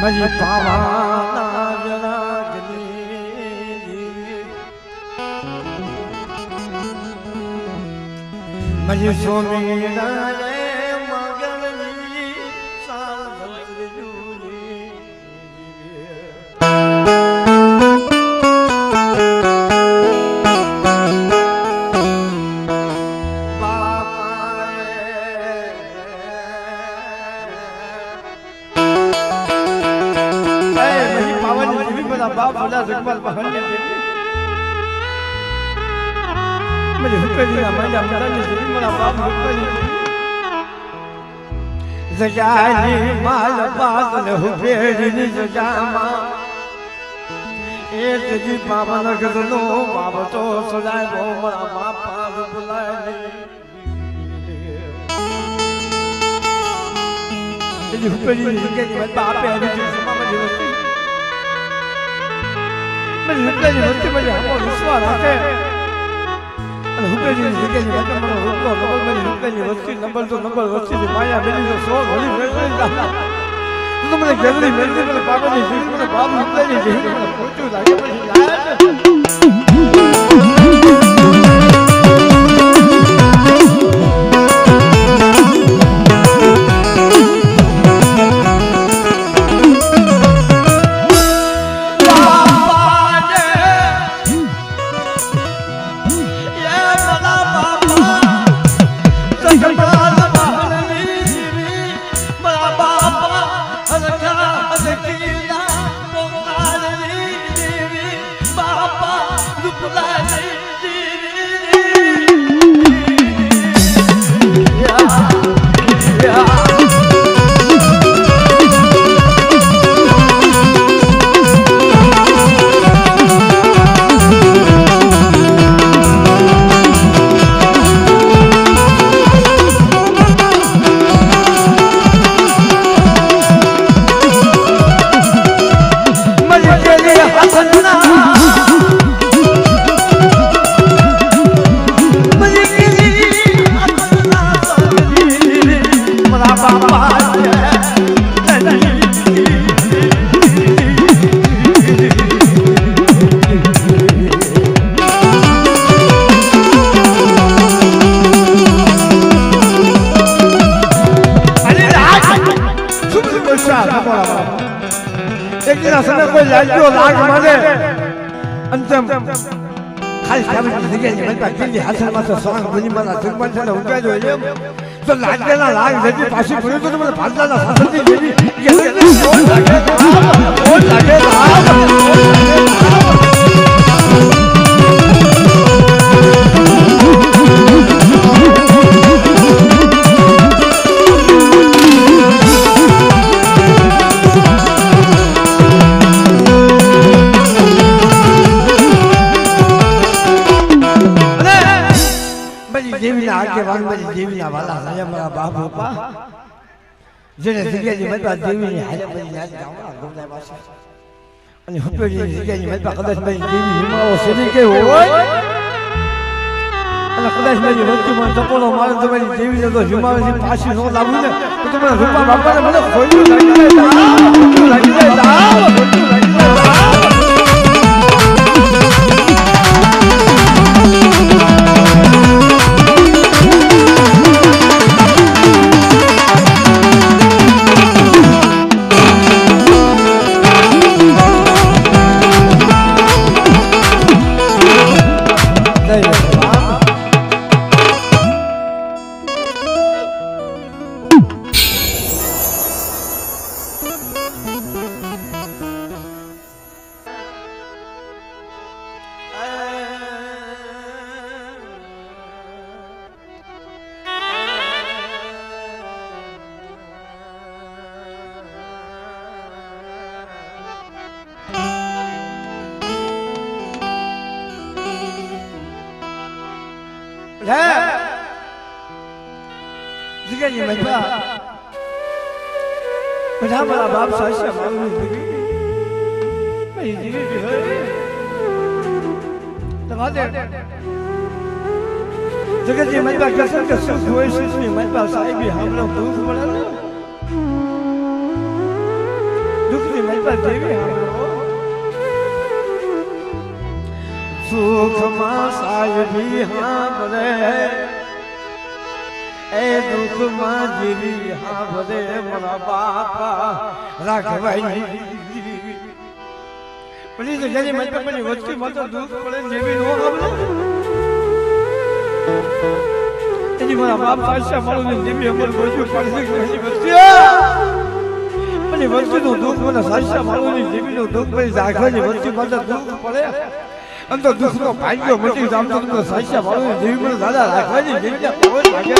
મજી પાવાના જનાગની મજી સોમી ના રે મગની સાલ ભદ્રજુની बाप बोला जगमल बहन ने देवी मुझे हुक्कनी ना मैं मदन ने देवी मेरा बाप हुक्कनी सजानी माल बात न हुपेरी सजामा एक जी पावन गजनो बाप तो सजाए वो मेरा बाप पास बुलाए ये हुक्कनी के बाप है जी मामा जी હુકેની વસ્તી મને આવો વિશ્વાસ રાખે અને હુકેની જગ્યાની વાત મને હુકલો નંબર મને હુકેની વસ્તી નંબર તો નંબર વસ્તી માયા બેની તો સો ઘડી મેળવી જા તો મને ગેરડી મેળવી મને બાબાની જીવ મને બાપ હુકેની જીવ મને ખોટું લાગે પછી લાયા લાગ્યો લાગ મને અંતમ ખાલી સાબિત થઈ ગઈ મને પાછી હાથમાં તો સોંગ બની મને જગમન છે હું કહેજો એમ તો લાગેલા લાગ જતી પાછી પડ્યું તો મને ભાગલાના સાસરની જેવી લાગે આગેવાન મારી દેવીના વાલા હાલે મારા બાપ બાપા જેને જગ્યાની મતબા દેવીની હાલે મારી યાદ ગામડા ગોમડા પાસે અને હુપેની જગ્યાની મતબા કદાચ મારી દેવી હિમાઓ સદી કે હોય અને કદાચ મારી વસ્તુમાં ચપોલો મારે તો મારી દેવીને તો હિમાઓની પાછી ન લાવું ને તો મને રૂપા બાપાને મને ખોયું લાગી જાય જગ્યાની મતબા બધા મારા બાપ સાસા મારું ભાઈ તમારે જગતની મતબા કસર કસર હોય છે મતબા સાહેબી હમણાં ભૂખ પડે દુઃખની મલપા દેવી સુખમાં સાહેબી હાંભળે એ દુઃખમાં જીવી હાંભળે મારા બાપા રાખવાઈ પછી તો જેની મલપા પછી વસ્તીમાં તો દુઃખ પડે જેવી નો હાંભળે એની મારા બાપ પાછા મારું જેવી અમર બોજું પડશે પછી વસ્તી અને વસ્તીનું દુઃખ મને સાચા મારું જેવીનું દુઃખ પછી રાખવાની વસ્તીમાં તો દુઃખ પડે આમ તો દુઃખનો ભાગ્યો મટી જામ તો તમને સાચા મારું જેવી મને દાદા રાખવાની જેવી કોઈ ભાગ્ય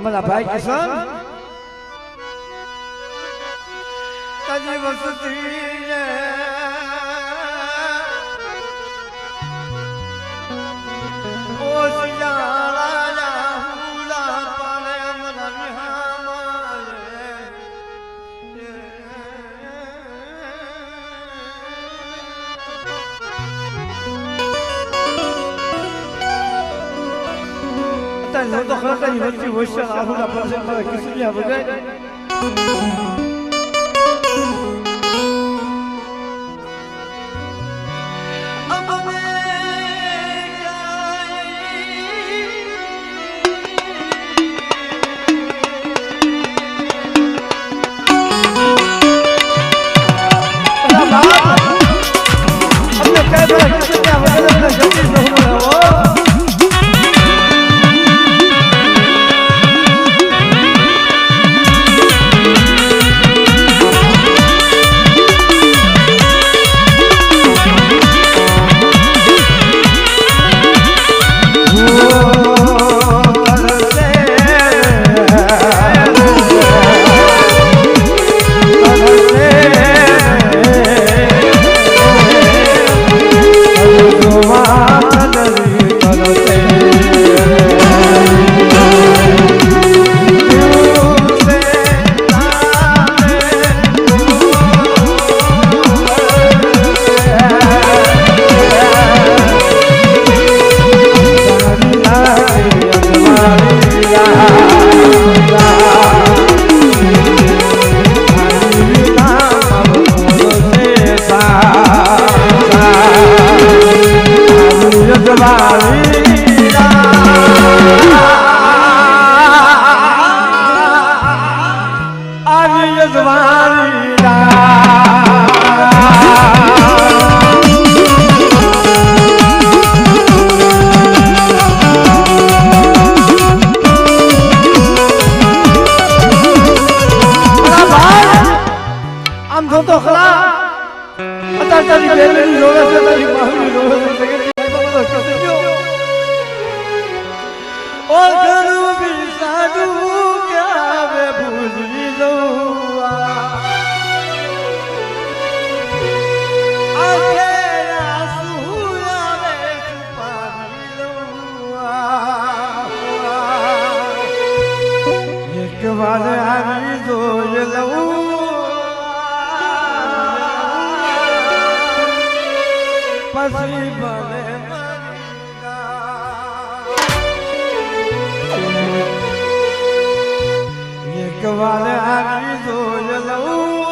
મારા ભાઈ કિશન તાજી વસતી ઓ સિયાળા હુલા પાલે મના વિહામાલે તાજી તો ખરાતાની વચ્ચે વચ્ચે આહુલા પાસે મારા કિશનિયા બગાય તારી બેનની રોવે છે તારી માની રોવે છે પછી ભલે એક વાર આવી જોઈ લઉં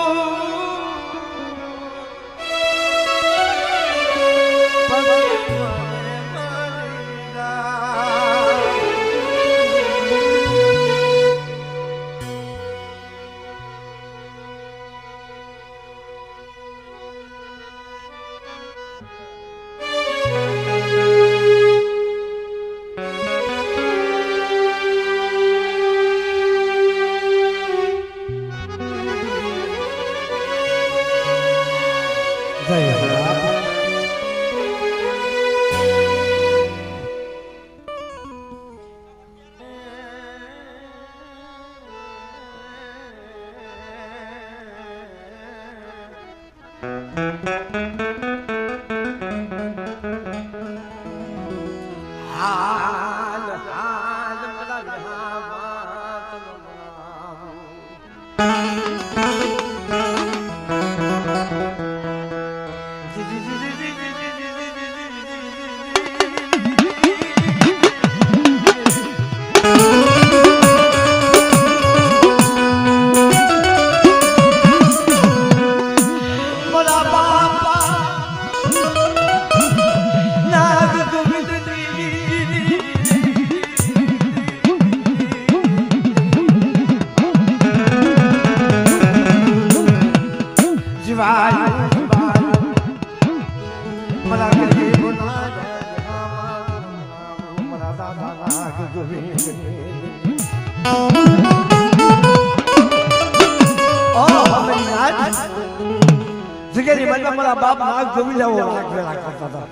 મારા બાપ નાગ ગમી જાવો લાગ કરતા હતા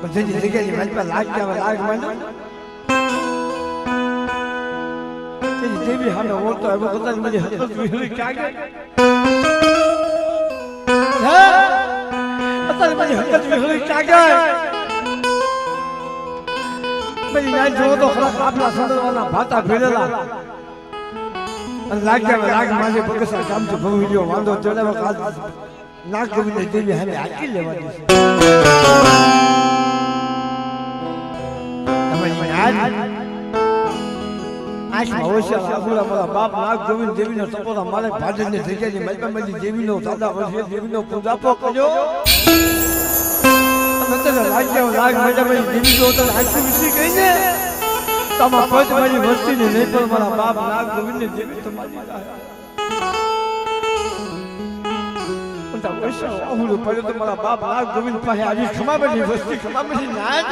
પછી જગ્યાની મારી પાસે લાગ ગયા લાગ માંડ્યો દેવી હામે ઓળતો એવો કદાચ મને હતો વિહળી કાગે હે અત્યારે મને હકત વિહળી કાગે મેરી ના જો તો ખરા આપલા સંદરવાના ભાતા ભેરેલા અને લાગ્યા લાગ માજે બગસા કામ તો બહુ વિડિયો વાંધો ચડાવ કાજ નાક ગમીને દેવી હામે આકી લેવાની છે તમે આજ આશમાં હોશિયા સાબુલા મારા બાપ નાગ ગમીને દેવીનો સપોરા મારે ભાજનની જગ્યાની મલબામલી દેવીનો દાદા વર્ષે દેવીનો પૂજાપો કર્યો અને ત્યારે લાગ્યા લાગ મજામાં દેવીનો તો આખી વિસી ગઈ ને તમા પદ મારી વસ્તીને નહીં પણ મારા બાપ નાગ ગમીને દેવી તમારી ઉંટા હોશિયા અહુલો પડ્યો તો મારા બાપ નાગ ગમીને પાસે આવી ખમાબની વસ્તી ખમાબની નાજ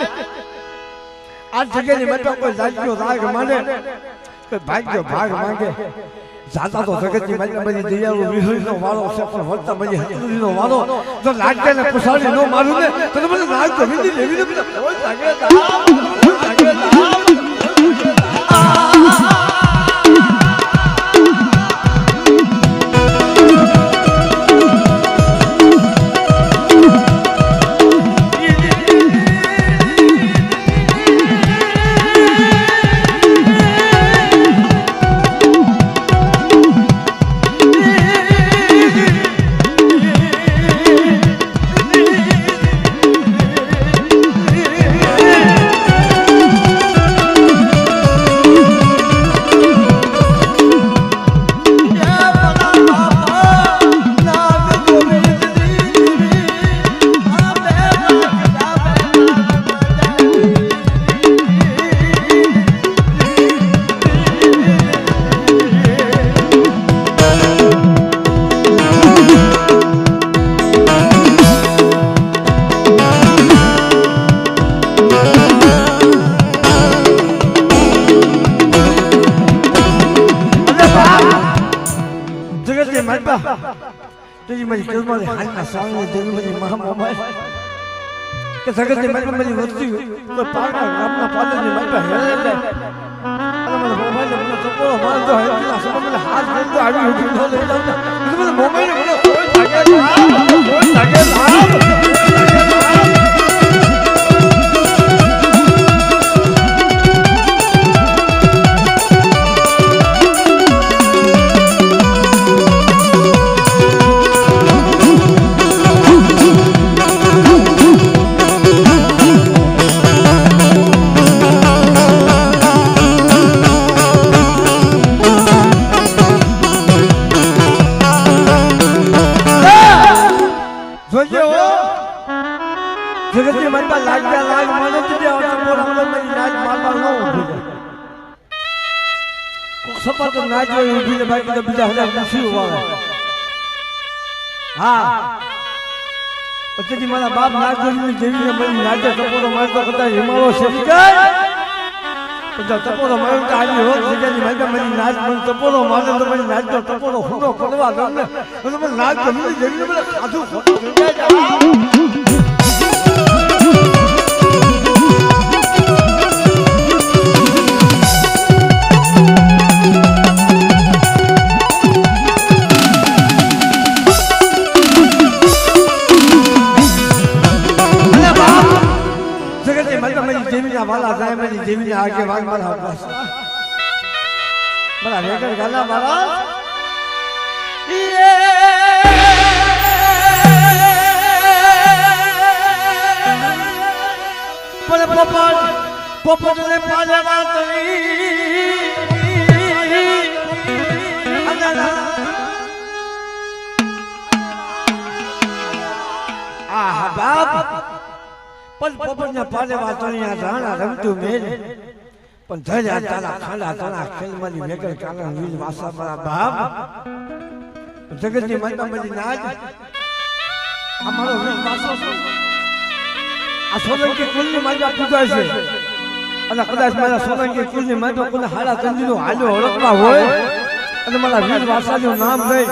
આ જગ્યાની મતલબ કોઈ જાગ્યો રાગ માને ભાગ્યો ભાગ માંગે જાતા તો જગતની મતલબ બની દયાળુ વિહળીનો વાળો છે પણ વર્તા બની હતુરીનો વાળો જો લાગ્યા ને પુસાડી નો મારું ને તો મને નાગ તો વિંદી લેવી ને બધા કોઈ લાગે तेरी मेरी कलमा ने हालना सामने देवी मेरी महामामा के सगत ने मेरी मेरी वस्ती तो पागल अपना पादर ने मेरे पे हेरे ले अरे मेरे मोबाइल ने अपना सब को मार दो है ना सब मेरे हाथ में तो आवी उठी तो ले जाओ ना मेरे मोबाइल ने मुझे कोई लगे ना જગતની મનમાં લાગ્યા લાગ મને જ દેવા ટપોરા મગજની નાચ મારવા ન ઊભી જાય કોક સપાટ નાચ હોય ઊભી ને બાકી તો બીજા હજાર પૂછી ઉવાવે હા પછી મારા બાપ નાચ જોઈને જેવીને મળી નાચે ટપોરો મારતો કદાચ હિમાળો શેરી જાય તો ટપોરો માર્યો તો આવી હોત જગ્યાની મારી મારી નાચ મને ટપોરો મારે તો મને નાચનો ટપોરો હુંડો પડવા દઉં ને તો મને નાચ ગમી જેવીને મને ખાધું ખોટું થઈ જાય વાલા જાય મારી જેવીને આગે વાગ મારા બસ મારા રેગર ગાલા મારા પર પોપટ ને પાલે વાતરી આ બાપ પણ પોપટના પાલે વાતણિયા રાણા રમતું મેલ પણ ધજા તારા ખાડા તારા ખેલમાની વેગર કાલા વીજ વાસા મારા બાપ જગતની માતા મારી નાચ આ મારો વીજ વાસો આ સોલંકી કુલની માતા પૂજાય છે અને કદાચ મારા સોલંકી કુલની માતા કોને હાડા કંદીનો હાલ્યો ઓળખવા હોય અને મારા વીર વાસાનું નામ લઈ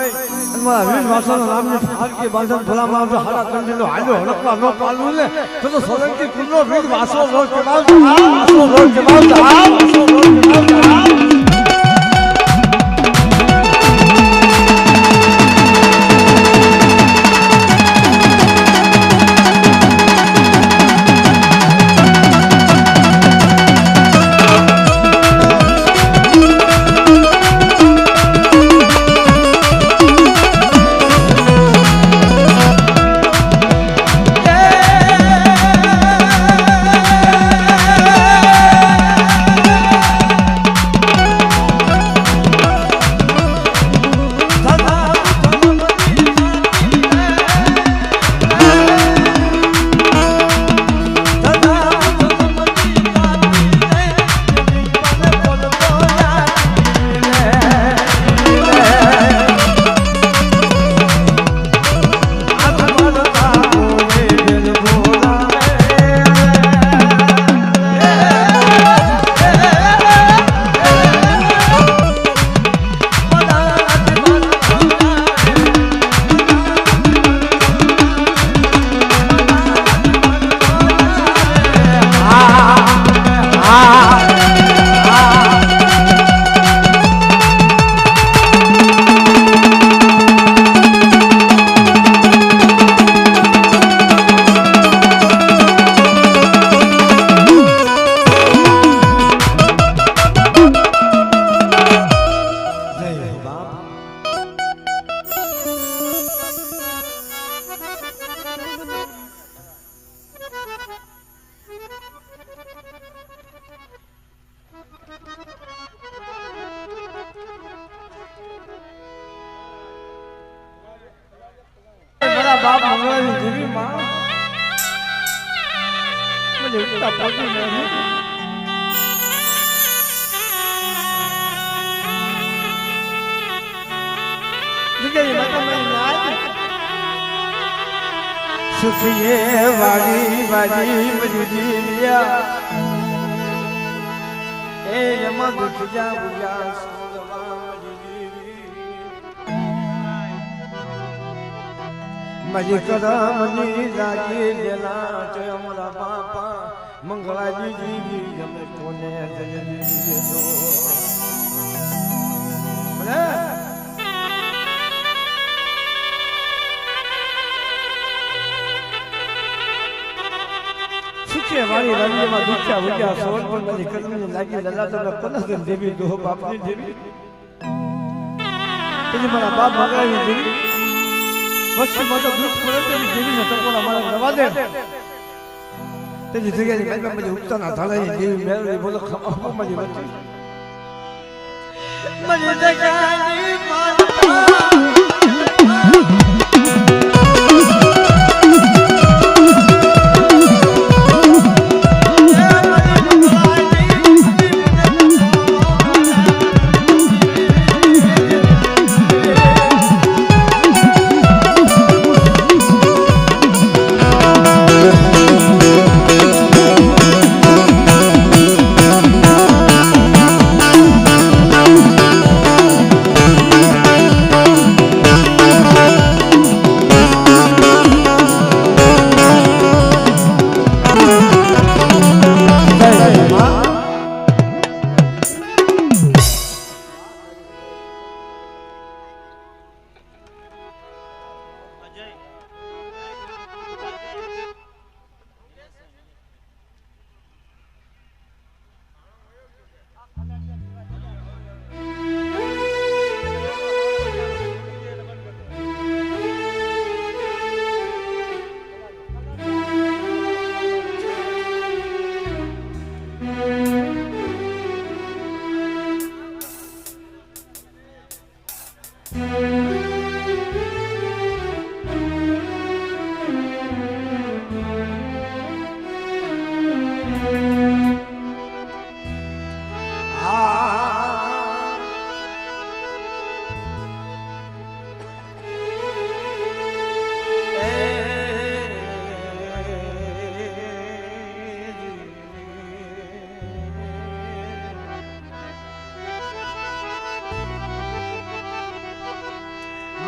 અને મારા વીર વાસાનું નામની ફાળકી બાંધન ભલામાં આવતો હાડા કંદીનો હાલ્યો ઓળખવા ન પાડવું ને તો સોલંકી કુલનો વીર વાસો લોટ જમાવતો વાસો લોટ જમાવતો વાસો લોટ જમાવતો બાપ મંગળાની દેવી માં મને ઉઠતા પગી નહીં જગ્યાએ માતા મારી નાચ સુખીએ વાળી વાળી મરી જીવ્યા એ યમા દુખ જા બુજા મજી કરમની લાગી જેલા તે અમારા બાપા મંગળાજી જીવી અમે કોને જય દીધી તો ભલે સુખે વાળી રવિમાં દુખ્યા ઉગ્યા સોળ પણ મજી કરમની લાગી જેલા તમે કોને દેવી દો બાપની દેવી પછી મારા બાપ મંગળાજી દેવી વચ્ચે મોટો દુઃખ પડે તેની દેવીને ટકોરા મારા રવા દે તેની જગ્યાએ મેલમાં મજી ઉગતાના ધાળાની દેવી મેળવી બોલો ખમા મજી વચ્ચે મજી જગાની માતા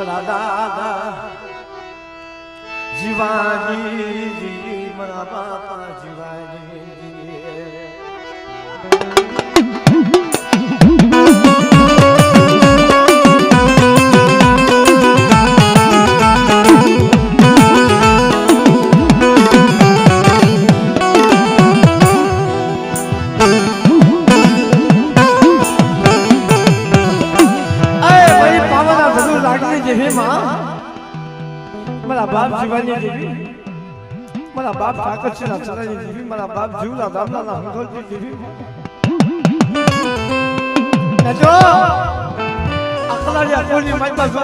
મારા દાદા જીવાની મારા બાપા જીવાની મારા બાપ જીવાની દેવી મારા બાપ ઠાકરસિંહના ચરણની દેવી મારા બાપ જીવના દામના હંગોલની દેવી જો અકલારી અકોલની માતા જો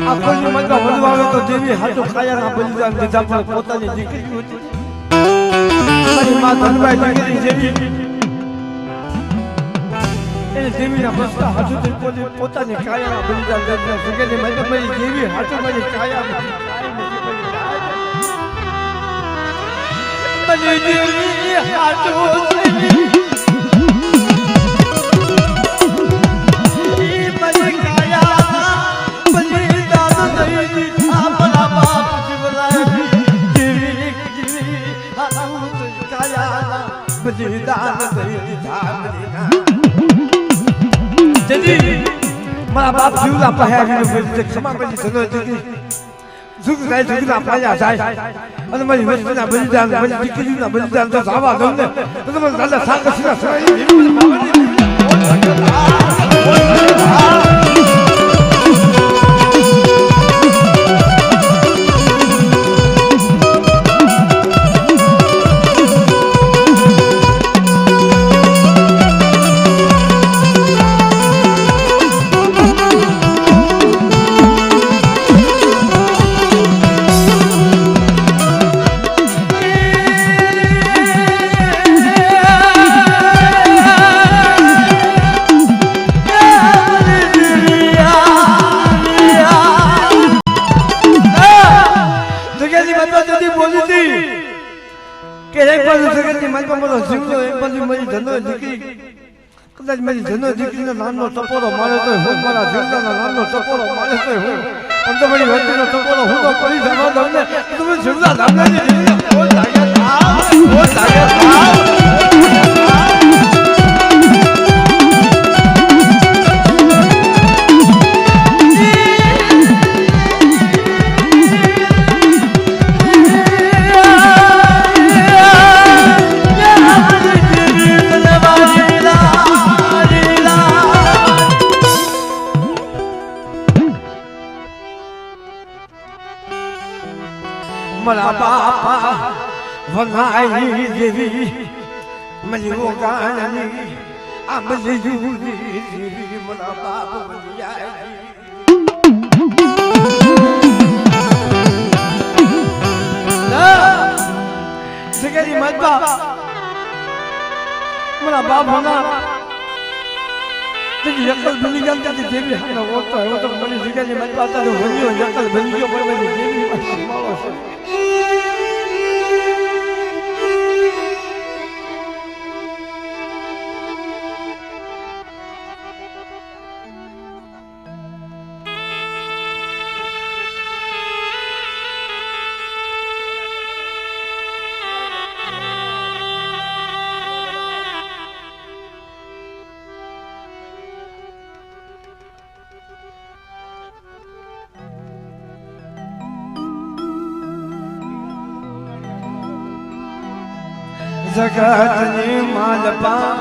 અકોલની માતા વડવાવે તો દેવી હાથો કાયાના બલિદાન દીધા પણ પોતાની દીકરી હતી મારી માં ધનભાઈ દીકરી જેવી એને દેવીના બસતા હાથો પોતાની કાયાના બલિદાન દીધા સગેની માતા મારી દેવી હાથો મારી કાયા મારી દેવી હાથો મારા બાપ જીવના પહેર્યા ક્ષમા કરી ધનો દીકરી સુખ થાય સુખના પાયા જાય અને મારી વસ્તુના બલિદાન મારી દીકરીના બલિદાન તો આવા દઉં ને તો મને દાદા સાકસીના કદાચ મારી ધનો દીકરીનો નામનો ટપોરો મારે તો હું મારા જીવના નામનો ટપોરો મારે તો હું પણ તો મારી વસ્તીનો ટપોરો હું તો કરી જવા દઉં ને તમે જીવના નામની મારા બાપા વનાઈ દેવી મલી ઓગાણી આ મલી જુદી દેવી મારા બાપ વલિયાઈ જગરી માતા મારા બાપ વના તેની યકલ બની ગઈ તે દેવી હાનો ઓતો હવે તો મલી જગરી માતા તારો વલિયો યકલ બની ગયો પણ મારી દેવી માળો છે જગતની માલપા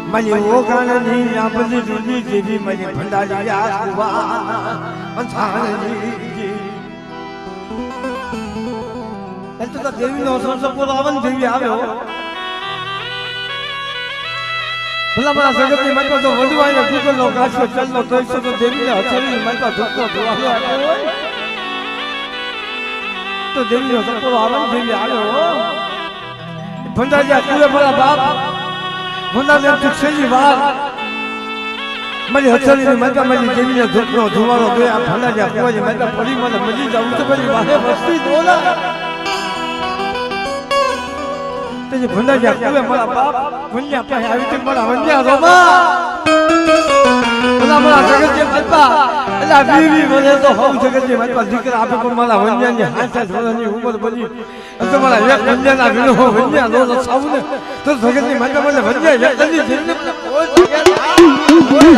મલી ઓગાણની આ બધી જુદી દેવી મલી ભંડારી આસુવાના અંધારણી એ તો દેવીનો સંસપોર આવન દેવી આવ્યો ભલા ભલા જગતની માલપા તો વડવાઈને ગુગલનો ગાછો ચાલનો તોય તો દેવીને હથેળીની માલપા ધોકો ધોવાનો આવ્યો તો દેવીનો સંસપોર આવન દેવી આવ્યો ભંડારિયા તુએ મારા બાપ ભંડારિયા તું છેલ્લી વાર મારી હથેળીની માતા મારી દેવીને ધૂપનો ધુવાળો દોયા ભંડારિયા કુવાની માતા પડી મને મજી જાઉં તો મારી વાહે વસ્તી દોલા તે ભંડારિયા તુએ મારા બાપ વન્યા પાસે આવી તે મારા વન્યા રોમા મારા જગતજી માલપા એલા બીવી મને તો હમ જગતજી માલપા દીકરા આપે પણ મારા વન્યાની 60 વર્ષની ઉંમર બની તો મારા એક વન્યાના વિનો વન્યા નો સાવને તો જગતજી માલપા મને વન્યા એક જલ્દી જીને કોઈ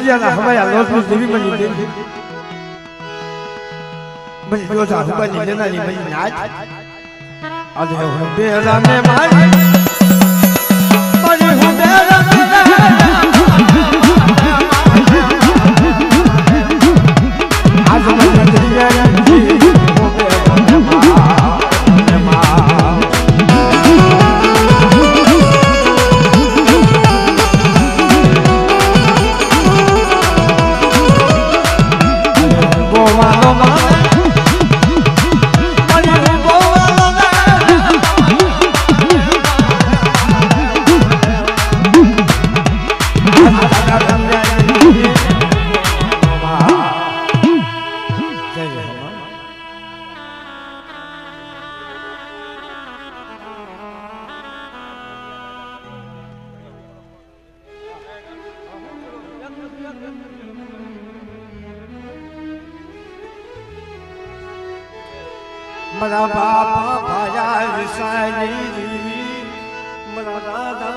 જગ્યા હમાયા લોટની દેવી બની દેવી બની જોતા હુબાની લેનાની બની નાચ આજે હું બેરા મે મારી હું બેરા મે આજ મને દરિયા मरा बापा भाया विसानी जीवी मरा दादा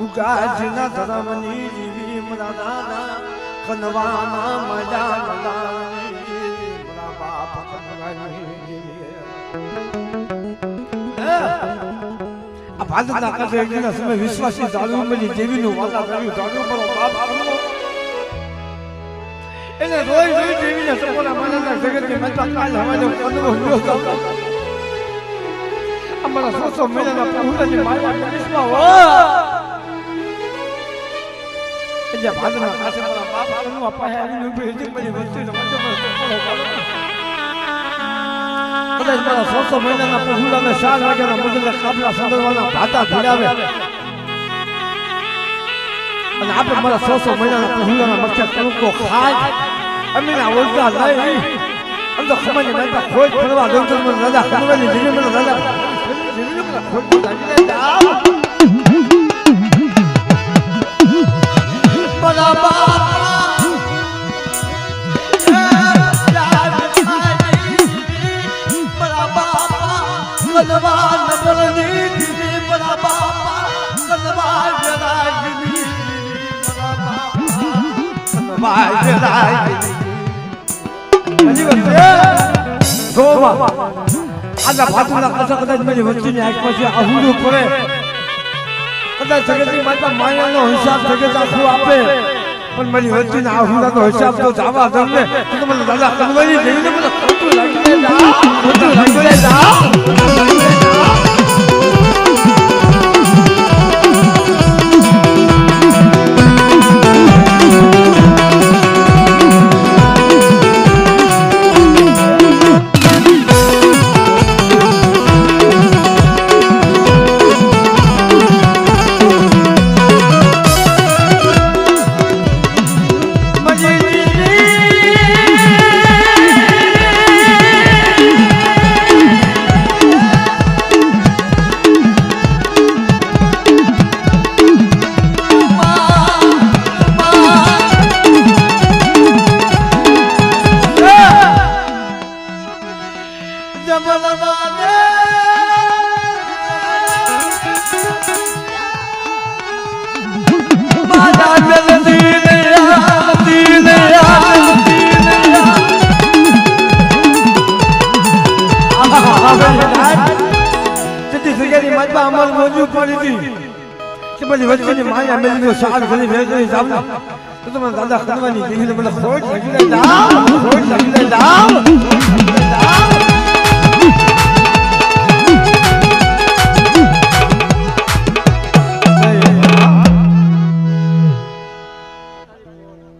उगाजना धर्मनी जीवी मरा दादा खनवाना मजा मदानी मरा बापा खनवानी जीवी अब भारत का एक दिन समय विश्वासी दारू में देवी नो वाला दारू दारू पर बाप એને રોઈ રોઈ દેવીને સપોરા માનના જગતની માતા કાલ હવાનો કદરો હુયો તો અમારા સોસો મેળાના પ્રભુની માયા વિશ્વા હો એટલે ભાદના પાસે મારા બાપ કનવા પાસે આવીને ઉભી હતી બધી વસ્તીને મધ્યમાં સપોરો કદાચ મારા સોસો મેળાના પ્રભુલાને 4 વાગ્યાના મુજબના કાબલા સંદરવાના ભાતા ભીડાવે અને આપણે મારા સોસો મહિનાના પ્રભુલાના મચ્છર કણકો ખાય અમીના ઓળખા લઈ આમ તો ખમાની માતા ખોજ ફરવા દોતર મને દાદા ખનવાની જીવી મને દાદા જીવી મને ખોજ લાગીને જાવ બડા બાપા બડા બાપા કનવા નબળની જીવી બડા બાપા કનવા જરાજી આના ભાતુના કથા કદાચ મારી વચ્ચેની આંખ પછી આહુડું પડે કદાચ જગતની માતા માયાનો હિસાબ જગત આખું આપે પણ મારી વચ્ચેના આહુડાનો હિસાબ તો જવા દમને તો મને દાદા કનવાની જઈને મને ખોટું લાગી જાય ખોટું લાગી જાય માયા મેલી સાર ઘણી ભેગી જાવ તો મને દાદા ખનવાની જીવીને મને ખોટ લાગી જાય ખોટ લાગી જાય